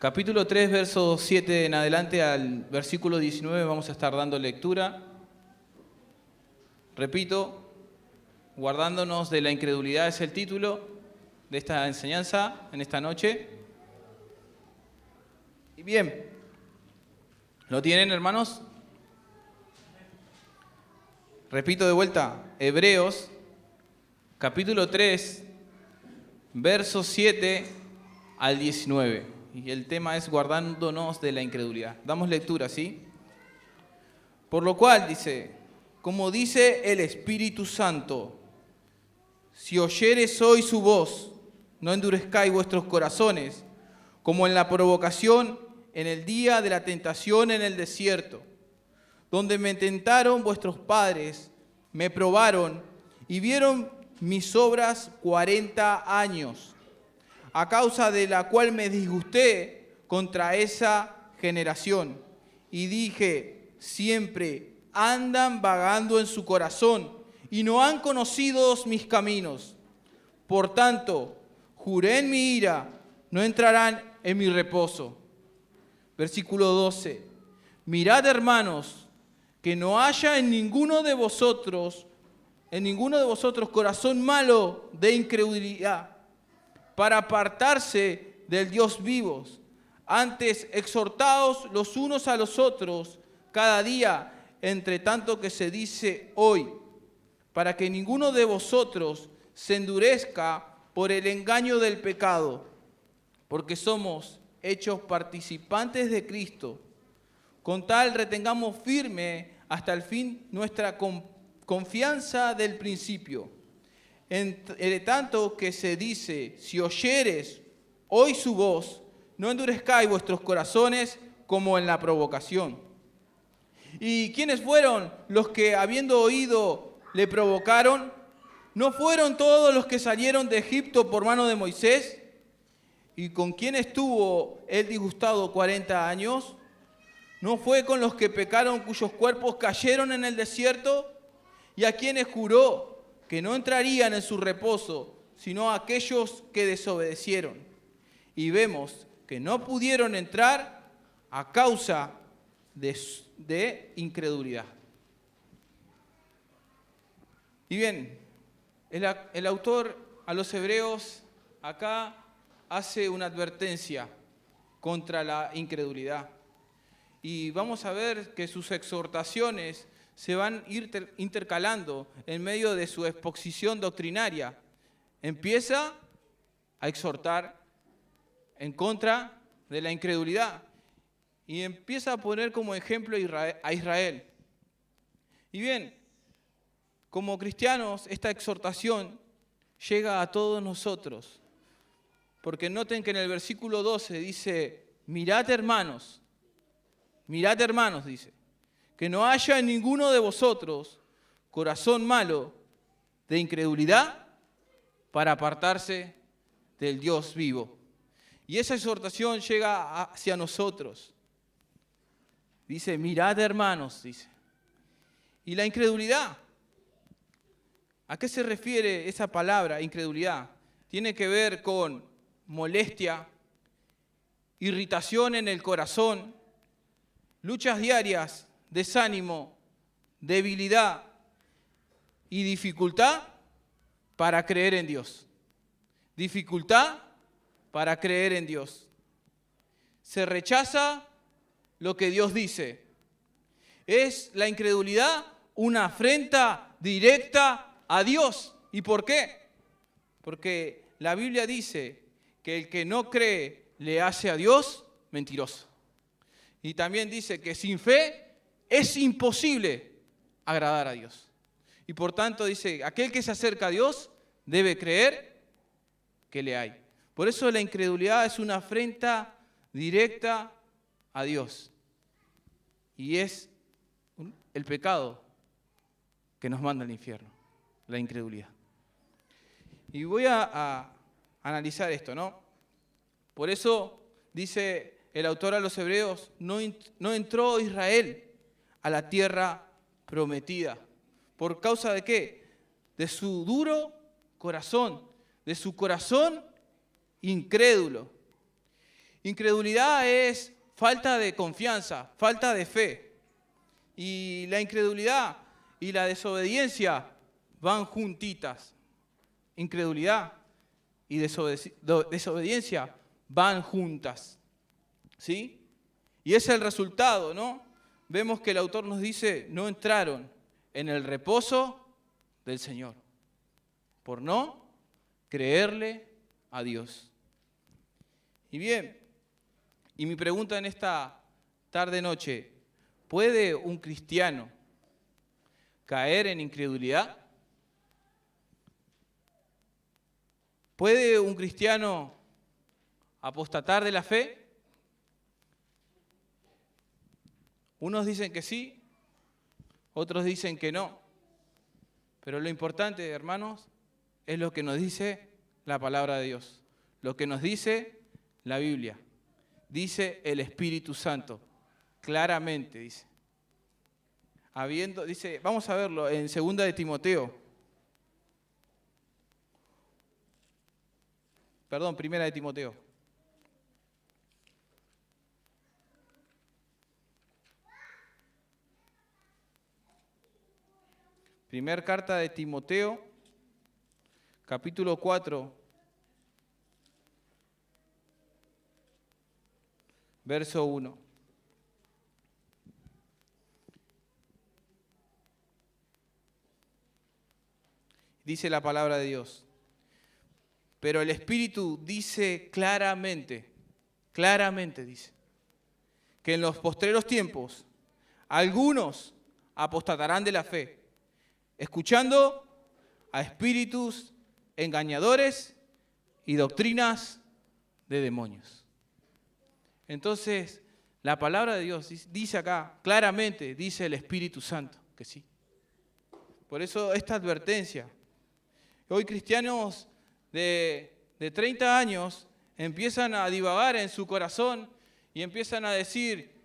Capítulo 3, verso 7 en adelante al versículo 19 vamos a estar dando lectura. Repito, guardándonos de la incredulidad es el título de esta enseñanza en esta noche. Y bien, ¿lo tienen, hermanos? Repito de vuelta, Hebreos, capítulo 3, verso 7 al 19. Y el tema es guardándonos de la incredulidad. Damos lectura, ¿sí? Por lo cual, dice, como dice el Espíritu Santo, si oyereis hoy su voz, no endurezcáis vuestros corazones, como en la provocación en el día de la tentación en el desierto, donde me tentaron vuestros padres, me probaron y vieron mis obras 40 años, a causa de la cual me disgusté contra esa generación. Y dije, siempre andan vagando en su corazón y no han conocido mis caminos. Por tanto, juré en mi ira, no entrarán en mi reposo. Versículo 12. Mirad, hermanos, que no haya en ninguno de vosotros corazón malo de incredulidad, para apartarse del Dios vivo. Antes, exhortaos los unos a los otros cada día, entre tanto que se dice hoy, para que ninguno de vosotros se endurezca por el engaño del pecado, porque somos hechos participantes de Cristo. Con tal retengamos firme hasta el fin nuestra confianza del principio. Entre tanto que se dice, si oyeres hoy su voz, no endurezcáis vuestros corazones como en la provocación. ¿Y quiénes fueron los que, habiendo oído, le provocaron? ¿No fueron todos los que salieron de Egipto por mano de Moisés? ¿Y con quién estuvo él disgustado 40 años? ¿No fue con los que pecaron, cuyos cuerpos cayeron en el desierto? ¿Y a quienes juró que no entrarían en su reposo, sino a aquellos que desobedecieron? Y vemos que no pudieron entrar a causa de incredulidad. Y bien, el autor a los hebreos acá hace una advertencia contra la incredulidad. Y vamos a ver que sus exhortaciones se van a ir intercalando en medio de su exposición doctrinaria. Empieza a exhortar en contra de la incredulidad y empieza a poner como ejemplo a Israel. Y bien, como cristianos, esta exhortación llega a todos nosotros, porque noten que en el versículo 12 dice, mirad hermanos, dice, que no haya en ninguno de vosotros corazón malo de incredulidad para apartarse del Dios vivo. Y esa exhortación llega hacia nosotros. Dice, mirad hermanos, dice. Y la incredulidad, ¿a qué se refiere esa palabra, incredulidad? Tiene que ver con molestia, irritación en el corazón, luchas diarias, desánimo, debilidad y dificultad para creer en Dios. Dificultad para creer en Dios. Se rechaza lo que Dios dice. Es la incredulidad una afrenta directa a Dios. ¿Y por qué? Porque la Biblia dice que el que no cree le hace a Dios mentiroso. Y también dice que sin fe es imposible agradar a Dios. Y por tanto dice, aquel que se acerca a Dios debe creer que le hay. Por eso la incredulidad es una afrenta directa a Dios. Y es el pecado que nos manda al infierno, la incredulidad. Y voy a analizar esto, ¿no? Por eso dice el autor a los hebreos, no entró Israel a la tierra prometida. ¿Por causa de qué? De su duro corazón, de su corazón incrédulo. Incredulidad es falta de confianza, falta de fe. Y la incredulidad y la desobediencia van juntitas. Incredulidad y desobediencia van juntas. ¿Sí? Y ese es el resultado, ¿no? Vemos que el autor nos dice, no entraron en el reposo del Señor, por no creerle a Dios. Y bien, y mi pregunta en esta tarde-noche, ¿puede un cristiano caer en incredulidad? ¿Puede un cristiano apostatar de la fe? Unos dicen que sí, otros dicen que no. Pero lo importante, hermanos, es lo que nos dice la palabra de Dios, lo que nos dice la Biblia. Dice el Espíritu Santo, claramente dice. Dice, vamos a verlo en 2 de Timoteo. Perdón, 1 de Timoteo. Primer carta de Timoteo, capítulo 4, verso 1. Dice la palabra de Dios. Pero el Espíritu dice claramente dice, que en los postreros tiempos algunos apostatarán de la fe, escuchando a espíritus engañadores y doctrinas de demonios. Entonces, la palabra de Dios dice acá, claramente, dice el Espíritu Santo, que sí. Por eso esta advertencia. Hoy cristianos de 30 años empiezan a divagar en su corazón y empiezan a decir,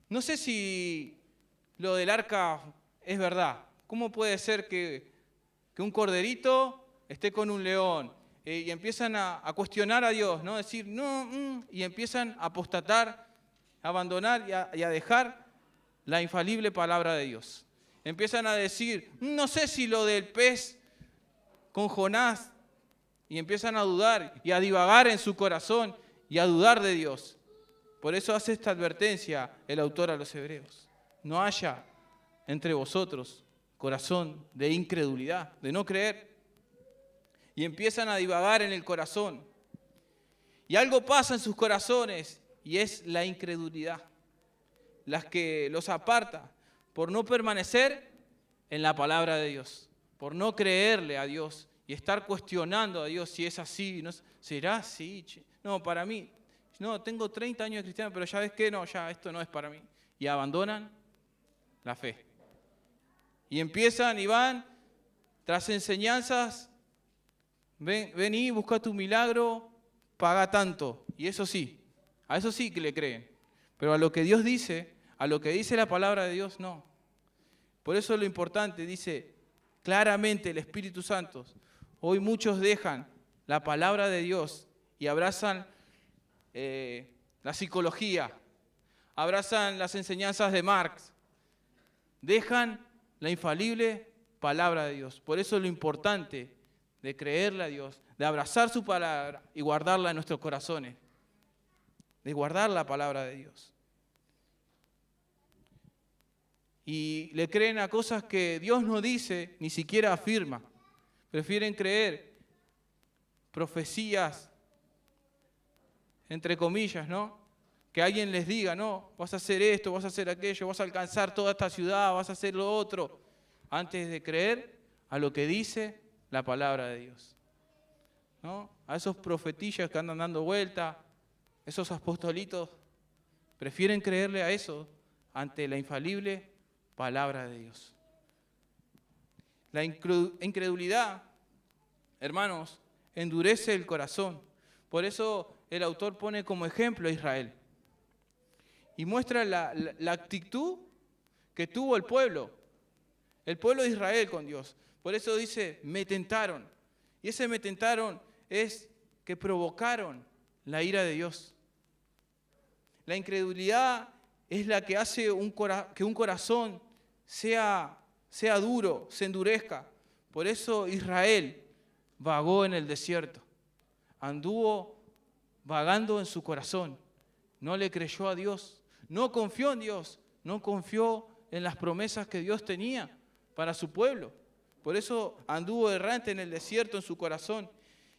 no sé si lo del arca es verdad. ¿Cómo puede ser que un corderito esté con un león? Y empiezan a cuestionar a Dios, ¿no? Decir, no, y empiezan a apostatar, a abandonar y a dejar la infalible palabra de Dios. Empiezan a decir, no sé si lo del pez con Jonás, y empiezan a dudar y a divagar en su corazón y a dudar de Dios. Por eso hace esta advertencia el autor a los hebreos. No haya entre vosotros corazón de incredulidad, de no creer. Y empiezan a divagar en el corazón. Y algo pasa en sus corazones y es la incredulidad, las que los aparta por no permanecer en la palabra de Dios, por no creerle a Dios y estar cuestionando a Dios si es así, ¿no? ¿Será así? No, para mí, no, tengo 30 años de cristiano, pero ya ves que no, ya esto no es para mí. Y abandonan la fe. Y empiezan y van tras enseñanzas, vení, busca tu milagro, paga tanto. Y eso sí, a eso sí que le creen. Pero a lo que Dios dice, a lo que dice la palabra de Dios, no. Por eso lo importante, dice claramente el Espíritu Santo. Hoy muchos dejan la palabra de Dios y abrazan la psicología, abrazan las enseñanzas de Marx, dejan la infalible palabra de Dios. Por eso lo importante de creerle a Dios, de abrazar su palabra y guardarla en nuestros corazones, de guardar la palabra de Dios. Y le creen a cosas que Dios no dice, ni siquiera afirma. Prefieren creer profecías, entre comillas, ¿no? Que alguien les diga, no, vas a hacer esto, vas a hacer aquello, vas a alcanzar toda esta ciudad, vas a hacer lo otro, antes de creer a lo que dice la palabra de Dios, ¿no? A esos profetillas que andan dando vuelta, esos apostolitos, prefieren creerle a eso ante la infalible palabra de Dios. La incredulidad, hermanos, endurece el corazón. Por eso el autor pone como ejemplo a Israel. Y muestra la actitud que tuvo el pueblo de Israel con Dios. Por eso dice, me tentaron. Y ese me tentaron es que provocaron la ira de Dios. La incredulidad es la que hace que un corazón sea duro, se endurezca. Por eso Israel vagó en el desierto. Anduvo vagando en su corazón. No le creyó a Dios. No confió en Dios. No confió en las promesas que Dios tenía para su pueblo. Por eso anduvo errante en el desierto en su corazón.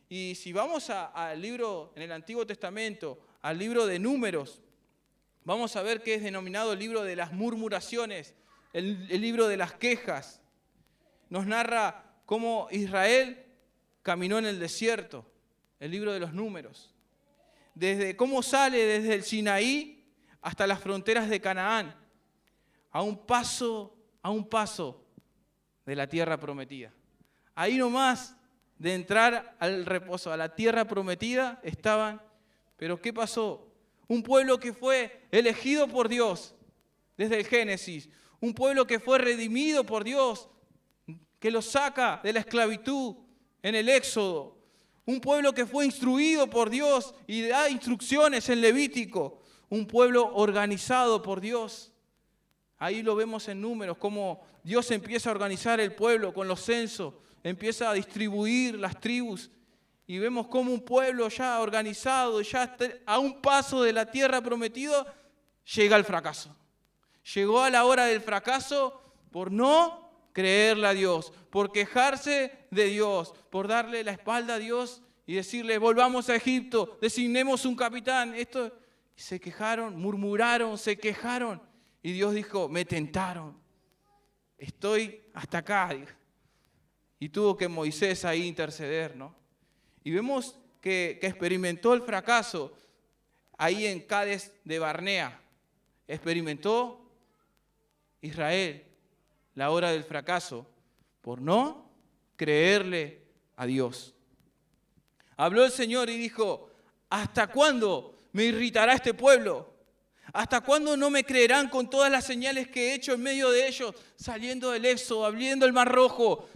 Y si vamos al libro en el Antiguo Testamento, al libro de Números, vamos a ver que es denominado el libro de las murmuraciones, el libro de las quejas. Nos narra cómo Israel caminó en el desierto, el libro de los Números. Desde cómo sale desde el Sinaí hasta las fronteras de Canaán, a un paso de la tierra prometida. Ahí nomás de entrar al reposo, a la tierra prometida, estaban. Pero ¿qué pasó? Un pueblo que fue elegido por Dios desde el Génesis. Un pueblo que fue redimido por Dios, que lo saca de la esclavitud en el Éxodo. Un pueblo que fue instruido por Dios y da instrucciones en Levítico. Un pueblo organizado por Dios. Ahí lo vemos en Números, cómo Dios empieza a organizar el pueblo con los censos, empieza a distribuir las tribus y vemos cómo un pueblo ya organizado, ya a un paso de la tierra prometida, llega al fracaso. Llegó a la hora del fracaso por no creerle a Dios, por quejarse de Dios, por darle la espalda a Dios y decirle, volvamos a Egipto, designemos un capitán. Se quejaron, murmuraron, se quejaron. Y Dios dijo, me tentaron, estoy hasta acá. Y tuvo que Moisés ahí interceder, ¿no? Y vemos que experimentó el fracaso ahí en Cades de Barnea. Experimentó Israel la hora del fracaso por no creerle a Dios. Habló el Señor y dijo, ¿hasta cuándo me irritará este pueblo? ¿Hasta cuándo no me creerán con todas las señales que he hecho en medio de ellos, saliendo del Éxodo, abriendo el Mar Rojo?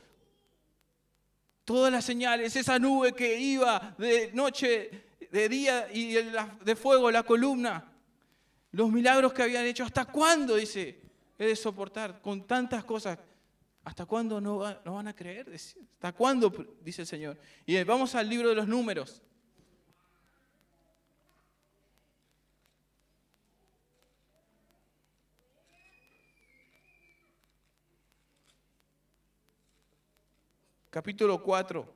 Todas las señales, esa nube que iba de noche, de día y de fuego, la columna. Los milagros que habían hecho. ¿Hasta cuándo, dice, he de soportar con tantas cosas? ¿Hasta cuándo no van a creer? ¿Hasta cuándo? Dice el Señor. Y vamos al libro de los Números. Capítulo 4.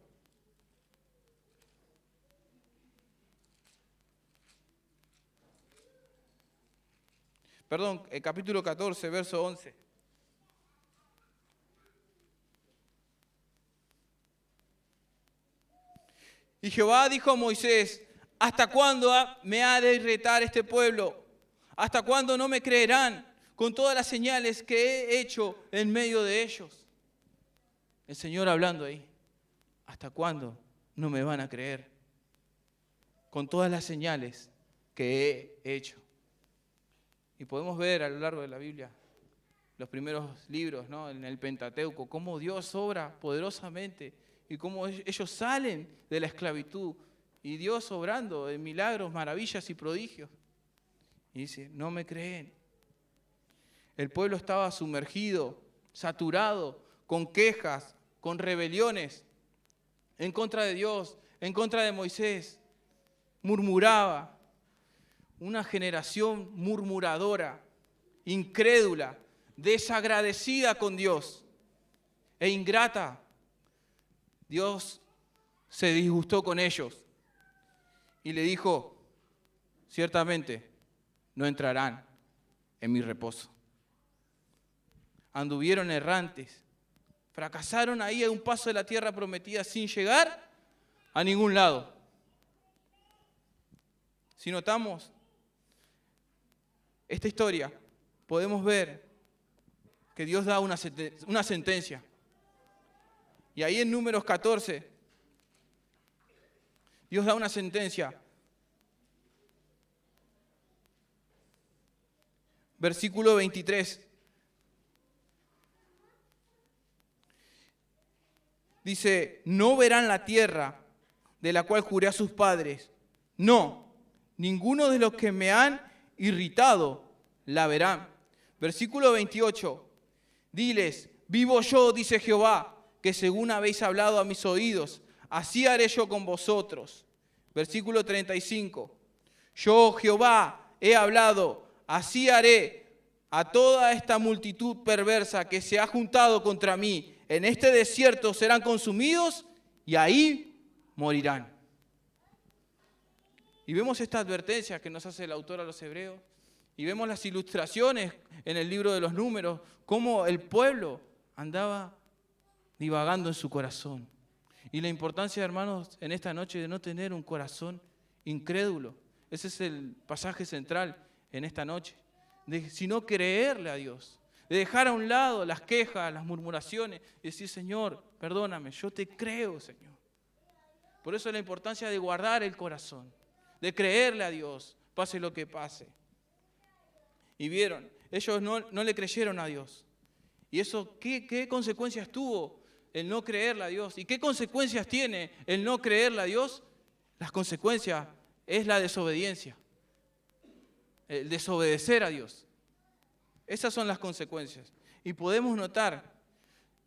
Perdón, capítulo 14, verso 11. Y Jehová dijo a Moisés, ¿hasta cuándo me ha de irritar este pueblo? ¿Hasta cuándo no me creerán con todas las señales que he hecho en medio de ellos? El Señor hablando ahí. ¿Hasta cuándo no me van a creer? Con todas las señales que he hecho. Y podemos ver a lo largo de la Biblia, los primeros libros, ¿no? En el Pentateuco, cómo Dios obra poderosamente y cómo ellos salen de la esclavitud. Y Dios obrando en milagros, maravillas y prodigios. Y dice, no me creen. El pueblo estaba sumergido, saturado, con quejas, con rebeliones, en contra de Dios, en contra de Moisés. Murmuraba. Una generación murmuradora, incrédula, desagradecida con Dios e ingrata. Dios se disgustó con ellos y le dijo, ciertamente no entrarán en mi reposo. Anduvieron errantes, fracasaron ahí a un paso de la tierra prometida sin llegar a ningún lado. Si notamos esta historia, podemos ver que Dios da una sentencia. Y ahí en Números 14, Dios da una sentencia. Versículo 23. Dice, no verán la tierra de la cual juré a sus padres. No, ninguno de los que me han irritado la verán. Versículo 28. Diles, vivo yo, dice Jehová, que según habéis hablado a mis oídos, así haré yo con vosotros. Versículo 35. Yo, Jehová, he hablado, así haré a toda esta multitud perversa que se ha juntado contra mí. En este desierto serán consumidos y ahí morirán. Y vemos esta advertencia que nos hace el autor a los Hebreos. Y vemos las ilustraciones en el libro de los Números, cómo el pueblo andaba divagando en su corazón. Y la importancia, hermanos, en esta noche de no tener un corazón incrédulo. Ese es el pasaje central en esta noche. Sino creerle a Dios. De dejar a un lado las quejas, las murmuraciones. Y decir, Señor, perdóname, yo te creo, Señor. Por eso la importancia de guardar el corazón. De creerle a Dios, pase lo que pase. Y vieron, ellos no le creyeron a Dios. ¿Y eso qué consecuencias tuvo el no creerle a Dios? ¿Y qué consecuencias tiene el no creerle a Dios? Las consecuencias es la desobediencia. El desobedecer a Dios. Esas son las consecuencias. Y podemos notar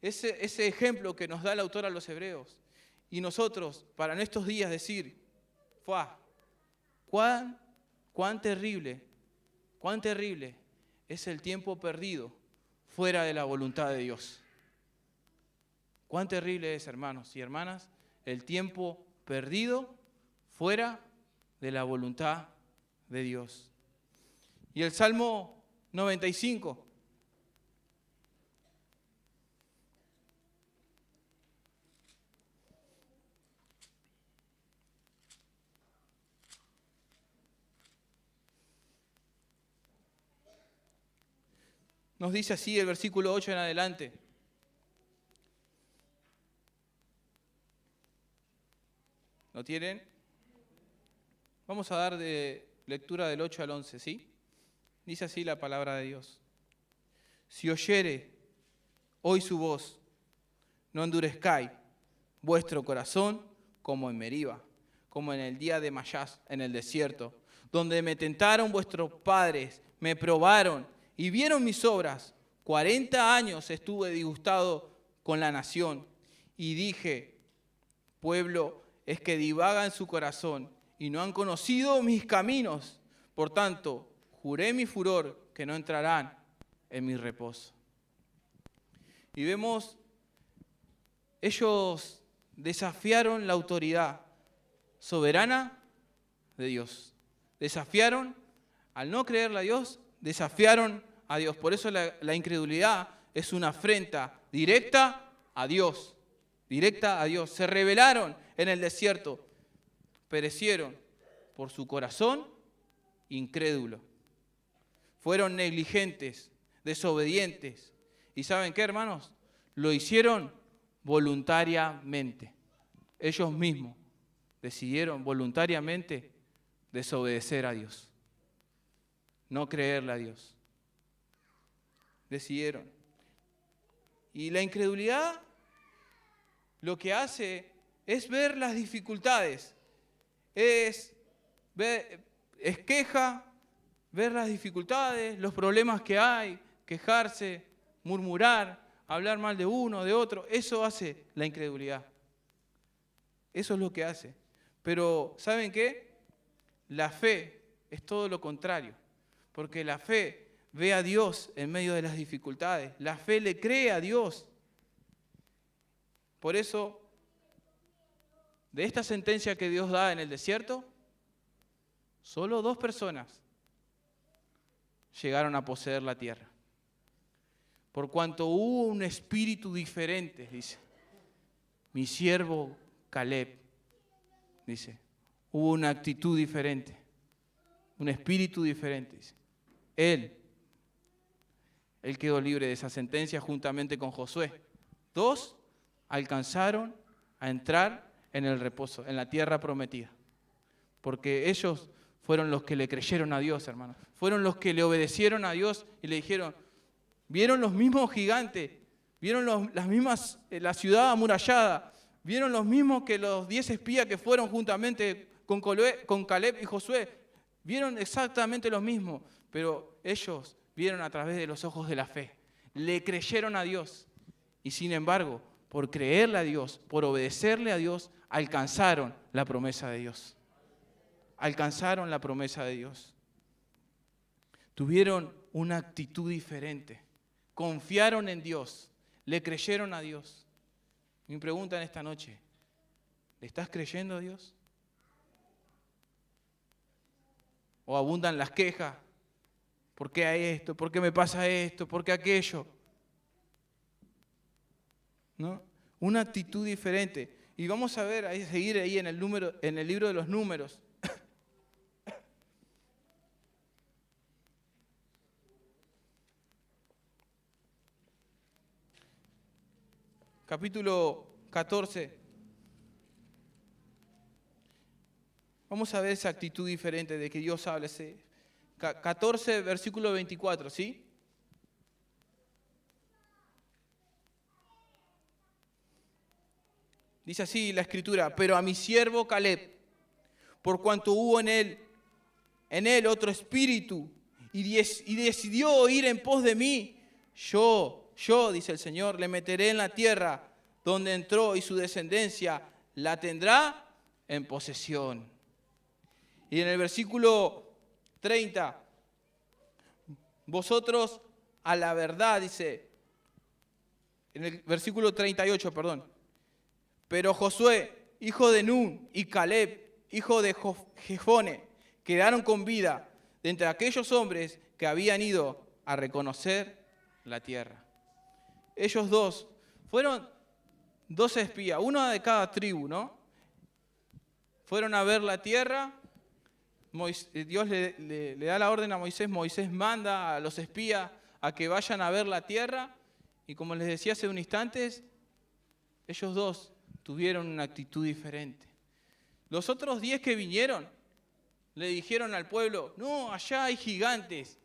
ese ejemplo que nos da el autor a los Hebreos. Y nosotros, para en estos días decir, cuán terrible es el tiempo perdido fuera de la voluntad de Dios. Cuán terrible es, hermanos y hermanas, el tiempo perdido fuera de la voluntad de Dios. Y el Salmo 95. Nos dice así el versículo 8 en adelante. ¿Lo tienen? Vamos a dar de lectura del 8 al 11, ¿sí? Dice así la palabra de Dios. Si oyere hoy su voz, no endurezcáis vuestro corazón como en Meriba, como en el día de Mayás, en el desierto, donde me tentaron vuestros padres, me probaron y vieron mis obras. 40 años estuve disgustado con la nación y dije, pueblo es que divaga en su corazón y no han conocido mis caminos. Por tanto, juré mi furor que no entrarán en mi reposo. Y vemos, ellos desafiaron la autoridad soberana de Dios. Desafiaron, al no creerle a Dios, desafiaron a Dios. Por eso la incredulidad es una afrenta directa a Dios. Directa a Dios. Se rebelaron en el desierto. Perecieron por su corazón incrédulo. Fueron negligentes, desobedientes. ¿Y saben qué, hermanos? Lo hicieron voluntariamente. Ellos mismos decidieron voluntariamente desobedecer a Dios. No creerle a Dios. Decidieron. Y la incredulidad lo que hace es ver las dificultades. Es queja, ver las dificultades, los problemas que hay, quejarse, murmurar, hablar mal de uno, de otro. Eso hace la incredulidad. Eso es lo que hace. Pero, ¿saben qué? La fe es todo lo contrario. Porque la fe ve a Dios en medio de las dificultades. La fe le cree a Dios. Por eso, de esta sentencia que Dios da en el desierto, solo 2 personas llegaron a poseer la tierra. Por cuanto hubo un espíritu diferente, dice, mi siervo Caleb, dice, hubo una actitud diferente, un espíritu diferente, dice. Él quedó libre de esa sentencia juntamente con Josué. 2 alcanzaron a entrar en el reposo, en la tierra prometida. Porque ellos fueron los que le creyeron a Dios, hermanos. Fueron los que le obedecieron a Dios y le dijeron, vieron los mismos gigantes, vieron las mismas, la ciudad amurallada, vieron los mismos que los 10 espías que fueron juntamente con Caleb y Josué. Vieron exactamente lo mismo, pero ellos vieron a través de los ojos de la fe. Le creyeron a Dios. Y sin embargo, por creerle a Dios, por obedecerle a Dios, alcanzaron la promesa de Dios. Alcanzaron la promesa de Dios. Tuvieron una actitud diferente. Confiaron en Dios. Le creyeron a Dios. Mi pregunta en esta noche, ¿le estás creyendo a Dios? ¿O abundan las quejas? ¿Por qué hay esto? ¿Por qué me pasa esto? ¿Por qué aquello? ¿No? Una actitud diferente. Y vamos a ver, seguir ahí en el libro de los Números. Capítulo 14. Vamos a ver esa actitud diferente de que Dios habla. 14, versículo 24, ¿sí? Dice así la Escritura: pero a mi siervo Caleb, por cuanto hubo en él otro espíritu, y decidió ir en pos de mí, yo, dice el Señor, le meteré en la tierra donde entró, y su descendencia la tendrá en posesión. Y en el versículo 30, vosotros a la verdad, dice, en el versículo 38, perdón, pero Josué, hijo de Nun, y Caleb, hijo de Jefone, quedaron con vida de entre aquellos hombres que habían ido a reconocer la tierra. Ellos dos fueron 12 espías, uno de cada tribu, ¿no? Fueron a ver la tierra. Dios le da la orden a Moisés. Moisés manda a los espías a que vayan a ver la tierra. Y como les decía hace un instante, ellos dos tuvieron una actitud diferente. Los otros 10 que vinieron le dijeron al pueblo: no, allá hay gigantes,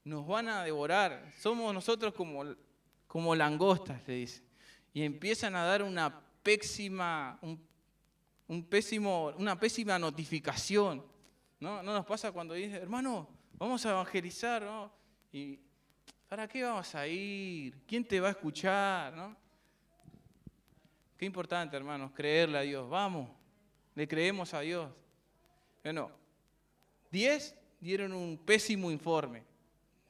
nos van a devorar, somos nosotros como langostas, le dicen. Y empiezan a dar una pésima notificación. ¿No nos pasa cuando dicen: hermano, vamos a evangelizar, ¿no? Y ¿para qué vamos a ir? ¿Quién te va a escuchar? ¿No? Qué importante, hermanos, creerle a Dios. Vamos, le creemos a Dios. Bueno, 10 dieron un pésimo informe.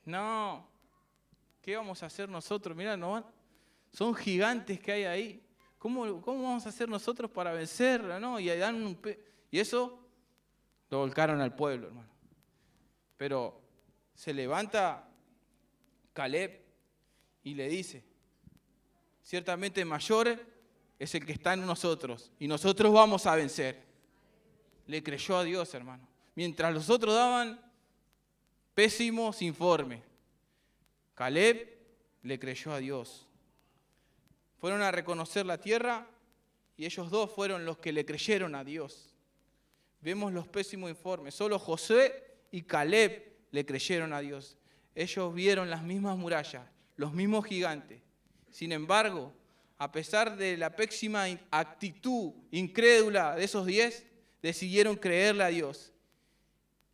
No, ¿qué vamos a hacer nosotros? Mirá, no, son gigantes que hay ahí. ¿Cómo vamos a hacer nosotros para vencerla? ¿No? Y eso lo volcaron al pueblo, hermano. Pero se levanta Caleb y le dice: ciertamente mayor es el que está en nosotros y nosotros vamos a vencer. Le creyó a Dios, hermano. Mientras los otros daban pésimos informes, Caleb le creyó a Dios. Fueron a reconocer la tierra y ellos dos fueron los que le creyeron a Dios. Vemos los pésimos informes. Solo Josué y Caleb le creyeron a Dios. Ellos vieron las mismas murallas, los mismos gigantes. Sin embargo, a pesar de la pésima actitud incrédula de esos 10, decidieron creerle a Dios.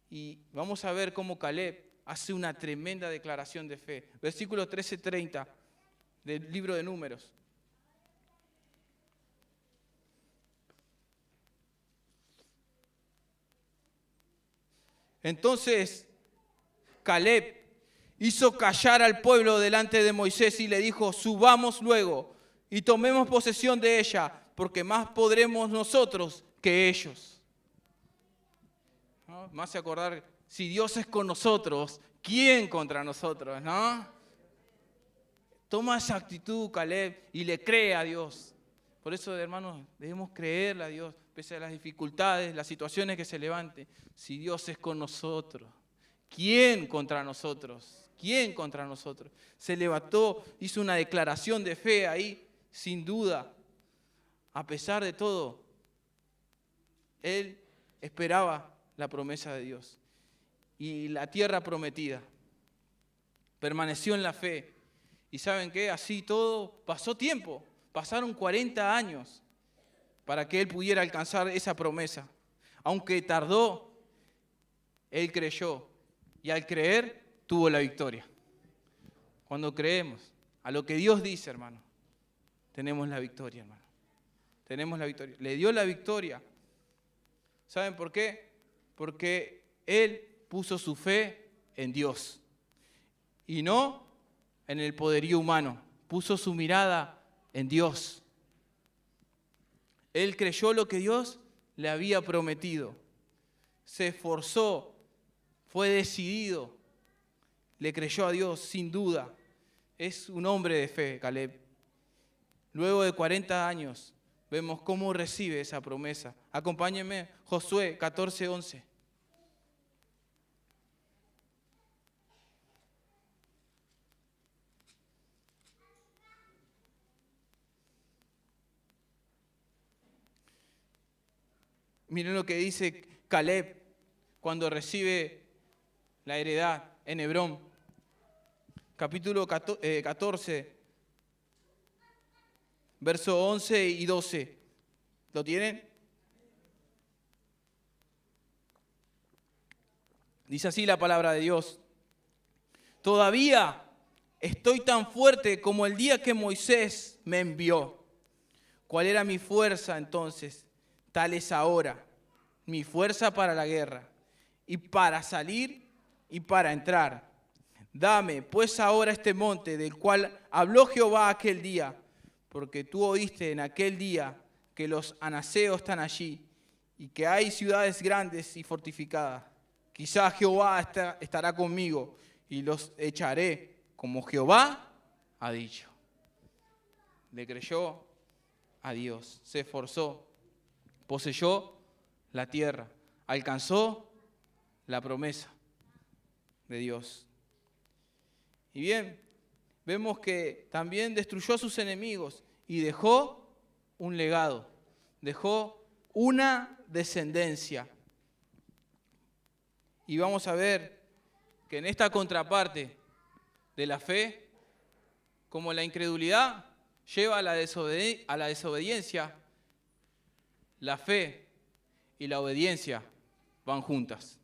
Y vamos a ver cómo Caleb hace una tremenda declaración de fe. Versículo 13-30 del libro de Números. Entonces Caleb hizo callar al pueblo delante de Moisés y le dijo: subamos luego y tomemos posesión de ella, porque más podremos nosotros que ellos. ¿No? Me hace acordar, si Dios es con nosotros, ¿quién contra nosotros? ¿No? Toma esa actitud, Caleb, y le cree a Dios. Por eso, hermanos, debemos creerle a Dios, pese a las dificultades, las situaciones que se levanten. Si Dios es con nosotros, ¿quién contra nosotros? ¿Quién contra nosotros? Se levantó, hizo una declaración de fe ahí, sin duda. A pesar de todo, él esperaba la promesa de Dios y la tierra prometida. Permaneció en la fe. ¿Y saben qué? Así todo pasó tiempo. Pasaron 40 años para que él pudiera alcanzar esa promesa. Aunque tardó, Él creyó y al creer tuvo la victoria. Cuando creemos a lo que Dios dice, hermano, tenemos la victoria, hermano. Tenemos la victoria. Le dio la victoria. ¿Saben por qué? Porque Él puso su fe en Dios y no en el poderío humano. Puso su mirada en Dios. Él creyó lo que Dios le había prometido. Se esforzó, fue decidido, le creyó a Dios sin duda. Es un hombre de fe, Caleb. Luego de 40 años, vemos cómo recibe esa promesa. Acompáñenme, Josué 14:11. Miren lo que dice Caleb cuando recibe la heredad en Hebrón. Capítulo 14, verso 11 y 12. ¿Lo tienen? Dice así la palabra de Dios. Todavía estoy tan fuerte como el día que Moisés me envió. ¿Cuál era mi fuerza entonces? Tal es ahora mi fuerza para la guerra, y para salir y para entrar. Dame pues ahora este monte del cual habló Jehová aquel día, porque tú oíste en aquel día que los anaseos están allí, y que hay ciudades grandes y fortificadas. Quizás Jehová estará conmigo, y los echaré como Jehová ha dicho. Le creyó a Dios, se esforzó, poseyó la tierra, alcanzó la promesa de Dios. Y bien, vemos que también destruyó a sus enemigos y dejó un legado, dejó una descendencia. Y vamos a ver que en esta contraparte de la fe, como la incredulidad lleva a la desobediencia, la fe y la obediencia van juntas,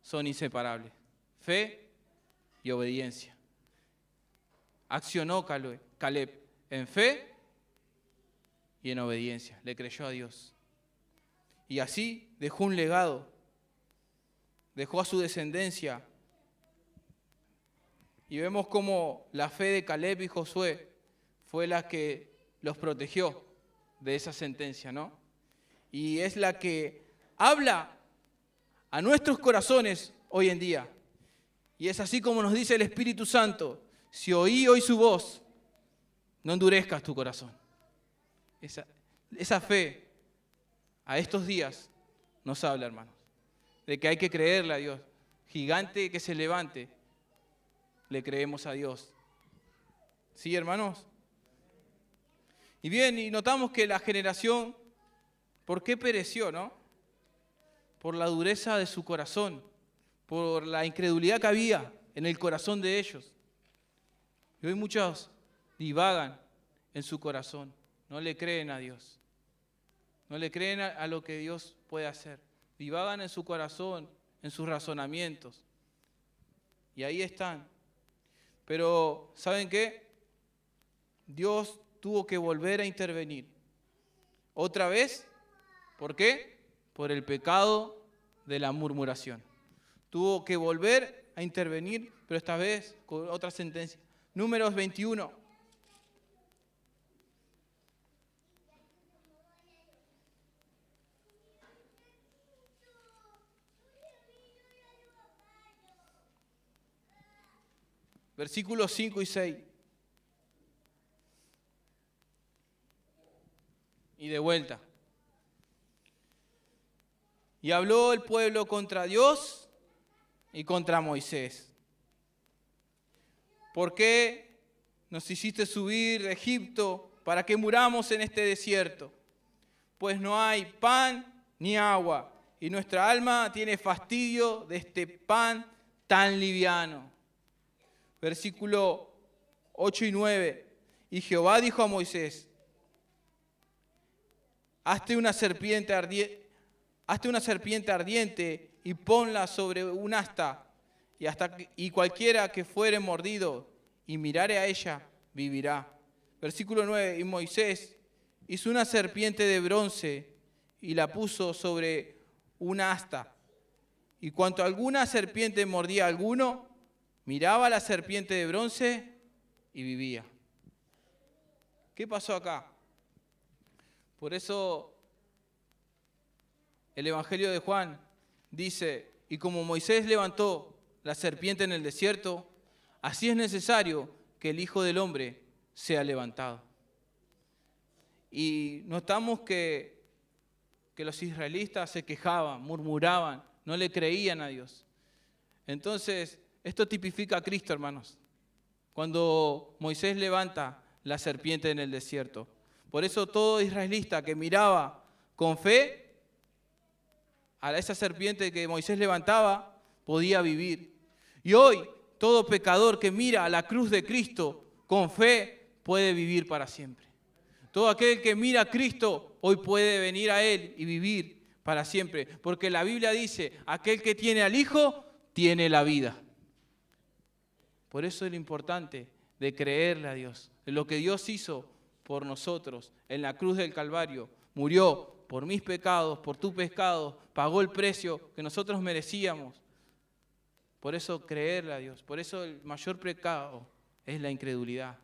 son inseparables. Fe y obediencia. Accionó Caleb en fe y en obediencia. Le creyó a Dios. Y así dejó un legado. Dejó a su descendencia. Y vemos cómo la fe de Caleb y Josué fue la que los protegió de esa sentencia, ¿no? Y es la que habla a nuestros corazones hoy en día. Y es así como nos dice el Espíritu Santo: si oí hoy su voz, no endurezcas tu corazón. Esa fe a estos días nos habla, hermanos, de que hay que creerle a Dios. Gigante que se levante, le creemos a Dios. ¿Sí, hermanos? Y bien, y notamos que la generación, ¿por qué pereció, no? Por la dureza de su corazón, por la incredulidad que había en el corazón de ellos. Y hoy muchos divagan en su corazón, no le creen a Dios, no le creen a lo que Dios puede hacer. Divagan en su corazón, en sus razonamientos. Y ahí están. Pero, ¿saben qué? Dios tuvo que volver a intervenir. Otra vez, ¿por qué? Por el pecado de la murmuración. Tuvo que volver a intervenir, pero esta vez con otra sentencia. Números 21. Versículos 5 y 6. Y de vuelta. Y habló el pueblo contra Dios y contra Moisés. ¿Por qué nos hiciste subir de Egipto para que muramos en este desierto? Pues no hay pan ni agua, y nuestra alma tiene fastidio de este pan tan liviano. Versículo 8 y 9. Y Jehová dijo a Moisés: hazte una serpiente ardiente y ponla sobre un asta, y cualquiera que fuere mordido y mirare a ella, vivirá. Versículo 9, y Moisés hizo una serpiente de bronce y la puso sobre una asta. Y cuando alguna serpiente mordía a alguno, miraba a la serpiente de bronce y vivía. ¿Qué pasó acá? Por eso el Evangelio de Juan dice, y como Moisés levantó la serpiente en el desierto, así es necesario que el Hijo del Hombre sea levantado. Y notamos que los israelitas se quejaban, murmuraban, no le creían a Dios. Entonces, esto tipifica a Cristo, hermanos, cuando Moisés levanta la serpiente en el desierto. Por eso todo israelita que miraba con fe a esa serpiente que Moisés levantaba, podía vivir. Y hoy, todo pecador que mira a la cruz de Cristo con fe, puede vivir para siempre. Todo aquel que mira a Cristo, hoy puede venir a Él y vivir para siempre. Porque la Biblia dice, aquel que tiene al Hijo, tiene la vida. Por eso es lo importante de creerle a Dios. En lo que Dios hizo por nosotros en la cruz del Calvario. Murió por mis pecados, por tus pecados, pagó el precio que nosotros merecíamos. Por eso creerle a Dios. Por eso el mayor pecado es la incredulidad.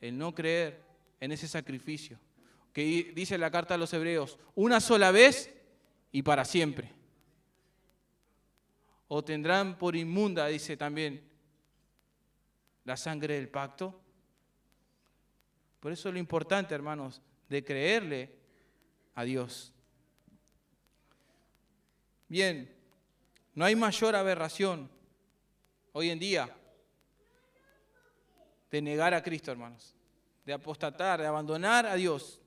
El no creer en ese sacrificio. Que dice la carta a los Hebreos, una sola vez y para siempre. O tendrán por inmunda, dice también, la sangre del pacto. Por eso es lo importante, hermanos, de creerle a Dios. Bien, no hay mayor aberración hoy en día de negar a Cristo, hermanos, de apostatar, de abandonar a Dios,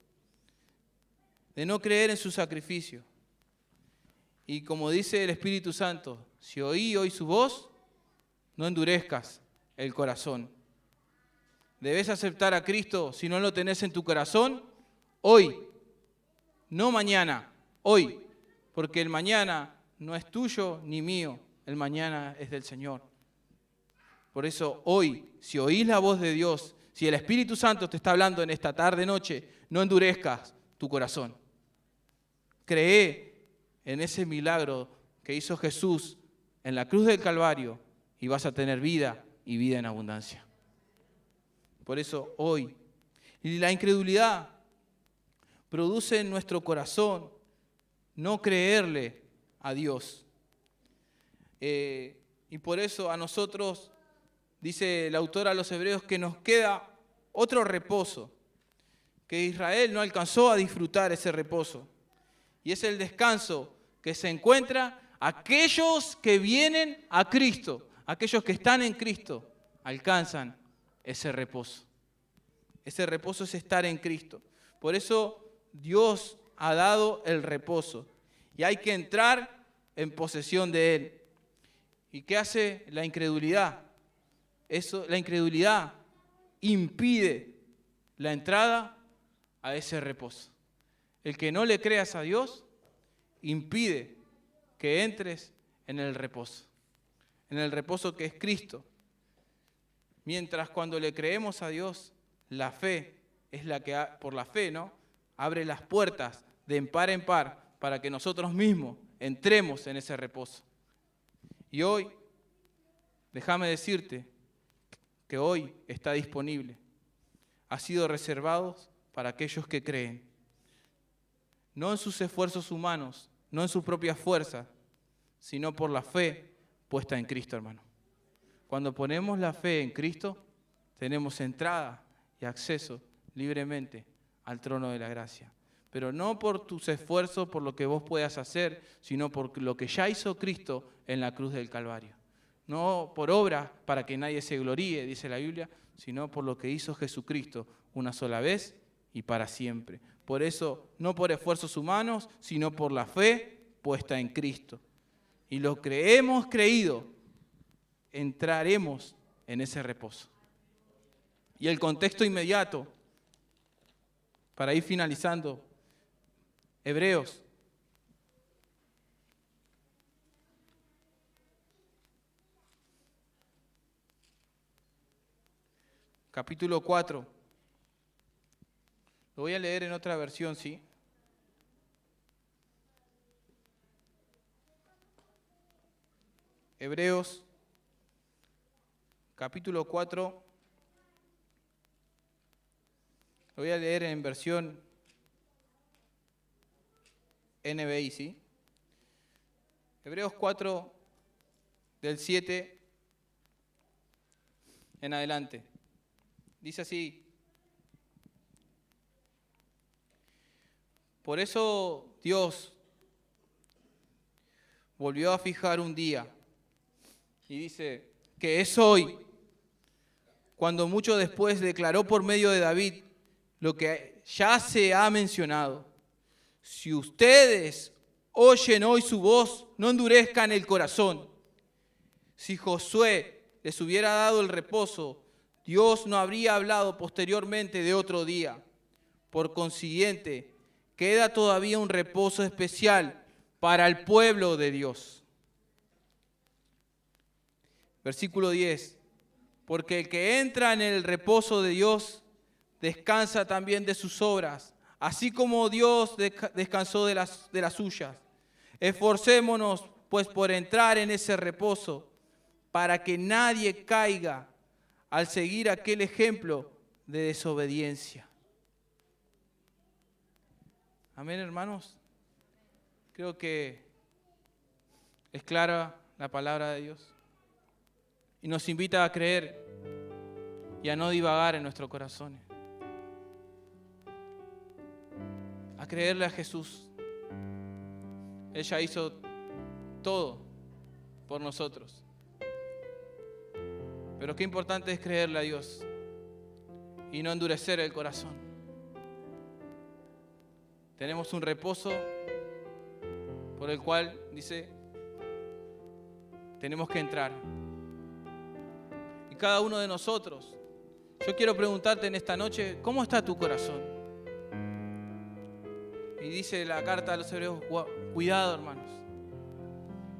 de no creer en su sacrificio. Y como dice el Espíritu Santo, si oí hoy su voz, no endurezcas el corazón. Debes aceptar a Cristo si no lo tenés en tu corazón, hoy, no mañana, hoy, porque el mañana no es tuyo ni mío, el mañana es del Señor. Por eso hoy, si oís la voz de Dios, si el Espíritu Santo te está hablando en esta tarde, noche, no endurezcas tu corazón. Cree en ese milagro que hizo Jesús en la cruz del Calvario y vas a tener vida y vida en abundancia. Por eso hoy, y la incredulidad produce en nuestro corazón no creerle a Dios. Y por eso a nosotros, dice el autor a los Hebreos, que nos queda otro reposo, que Israel no alcanzó a disfrutar ese reposo. Y es el descanso que se encuentra aquellos que vienen a Cristo, aquellos que están en Cristo, alcanzan ese reposo. Ese reposo es estar en Cristo. Por eso Dios ha dado el reposo y hay que entrar en posesión de Él. ¿Y qué hace la incredulidad? La incredulidad impide la entrada a ese reposo. El que no le creas a Dios impide que entres en el reposo que es Cristo. Mientras cuando le creemos a Dios, la fe es la que, por la fe, ¿no?, abre las puertas de par en par para que nosotros mismos entremos en ese reposo. Y hoy, déjame decirte que hoy está disponible. Ha sido reservado para aquellos que creen. No en sus esfuerzos humanos, no en su propia fuerza, sino por la fe puesta en Cristo, hermano. Cuando ponemos la fe en Cristo, tenemos entrada y acceso libremente al trono de la gracia. Pero no por tus esfuerzos, por lo que vos puedas hacer, sino por lo que ya hizo Cristo en la cruz del Calvario. No por obra para que nadie se gloríe, dice la Biblia, sino por lo que hizo Jesucristo una sola vez y para siempre. Por eso, no por esfuerzos humanos, sino por la fe puesta en Cristo. Y lo que hemos creído, entraremos en ese reposo. Y el contexto inmediato, para ir finalizando, Hebreos. capítulo 4. Lo voy a leer en otra versión, ¿sí? Hebreos, capítulo 4. Lo voy a leer en versión NBI, ¿sí? Hebreos 4, del 7 en adelante. Dice así: por eso Dios volvió a fijar un día, y dice que es hoy, cuando mucho después declaró por medio de David lo que ya se ha mencionado. Si ustedes oyen hoy su voz, no endurezcan el corazón. Si Josué les hubiera dado el reposo, Dios no habría hablado posteriormente de otro día. Por consiguiente, queda todavía un reposo especial para el pueblo de Dios. Versículo 10. Porque el que entra en el reposo de Dios descansa también de sus obras, así como Dios descansó de las suyas. Esforcémonos, pues, por entrar en ese reposo, para que nadie caiga al seguir aquel ejemplo de desobediencia. Amén, hermanos. Creo que es clara la palabra de Dios y nos invita a creer y a no divagar en nuestros corazones. A creerle a Jesús. Él ya hizo todo por nosotros. Pero qué importante es creerle a Dios y no endurecer el corazón. Tenemos un reposo por el cual, dice, tenemos que entrar. Y cada uno de nosotros, yo quiero preguntarte en esta noche, ¿cómo está tu corazón? Y dice la carta a los hebreos, cuidado, hermanos,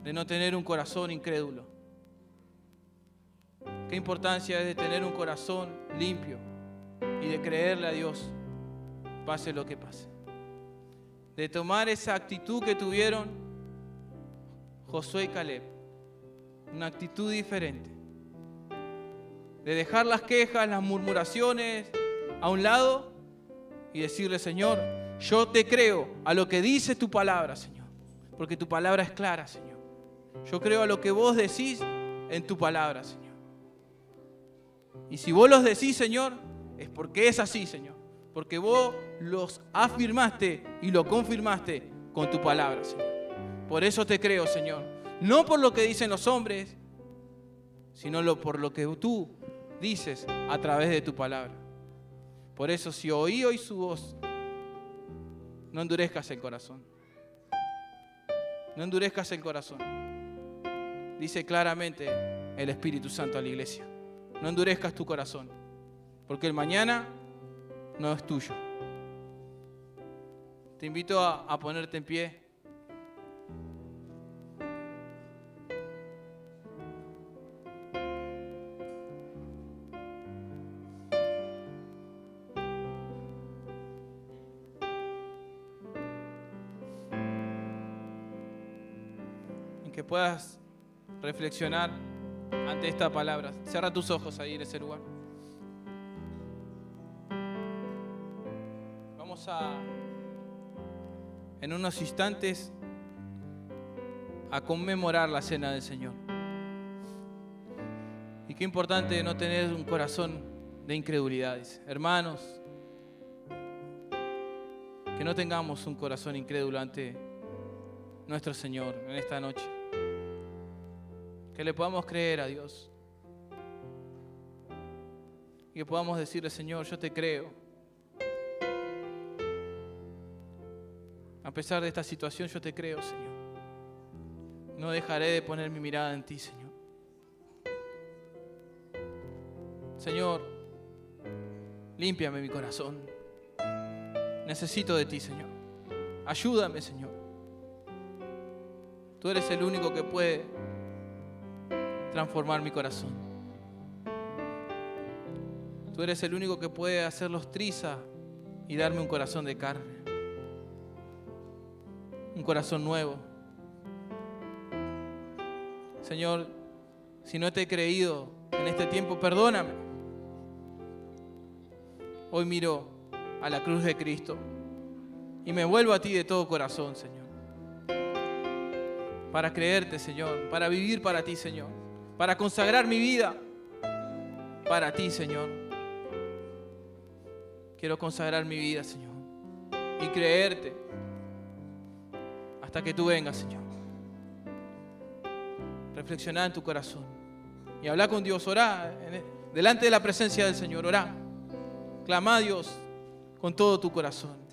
de no tener un corazón incrédulo. Qué importancia es de tener un corazón limpio y de creerle a Dios, pase lo que pase. De tomar esa actitud que tuvieron Josué y Caleb, una actitud diferente. De dejar las quejas, las murmuraciones a un lado y decirle, Señor, yo te creo a lo que dice tu palabra, Señor, porque tu palabra es clara, Señor. Yo creo a lo que vos decís en tu palabra, Señor. Y si vos los decís, Señor, es porque es así, Señor. Porque vos los afirmaste y lo confirmaste con tu palabra, Señor. Por eso te creo, Señor. No por lo que dicen los hombres, sino por lo que tú dices a través de tu palabra. Por eso, si oí hoy su voz, no endurezcas el corazón. No endurezcas el corazón. Dice claramente el Espíritu Santo a la iglesia. No endurezcas tu corazón, porque el mañana no es tuyo. Te invito a ponerte en pie. Y que puedas reflexionar ante esta palabra. Cierra tus ojos ahí en ese lugar. Vamos en unos instantes a conmemorar la cena del Señor. Y qué importante no tener un corazón de incredulidades. Hermanos, que no tengamos un corazón incrédulo ante nuestro Señor en esta noche. Que le podamos creer a Dios. Y que podamos decirle, Señor, yo te creo. A pesar de esta situación, yo te creo, Señor. No dejaré de poner mi mirada en ti, Señor. Señor, límpiame mi corazón. Necesito de ti, Señor. Ayúdame, Señor. Tú eres el único que puede transformar mi corazón. Tú eres el único que puede hacerlos trizas y darme un corazón de carne. Un corazón nuevo. Señor, si no te he creído en este tiempo, perdóname. Hoy miro a la cruz de Cristo y me vuelvo a ti de todo corazón, Señor. Para creerte, Señor, para vivir para ti, Señor, para consagrar mi vida para ti, Señor. Quiero consagrar mi vida, Señor, y creerte hasta que tú vengas, Señor. Reflexioná en tu corazón y habla con Dios, orá delante de la presencia del Señor, orá. Clama a Dios con todo tu corazón.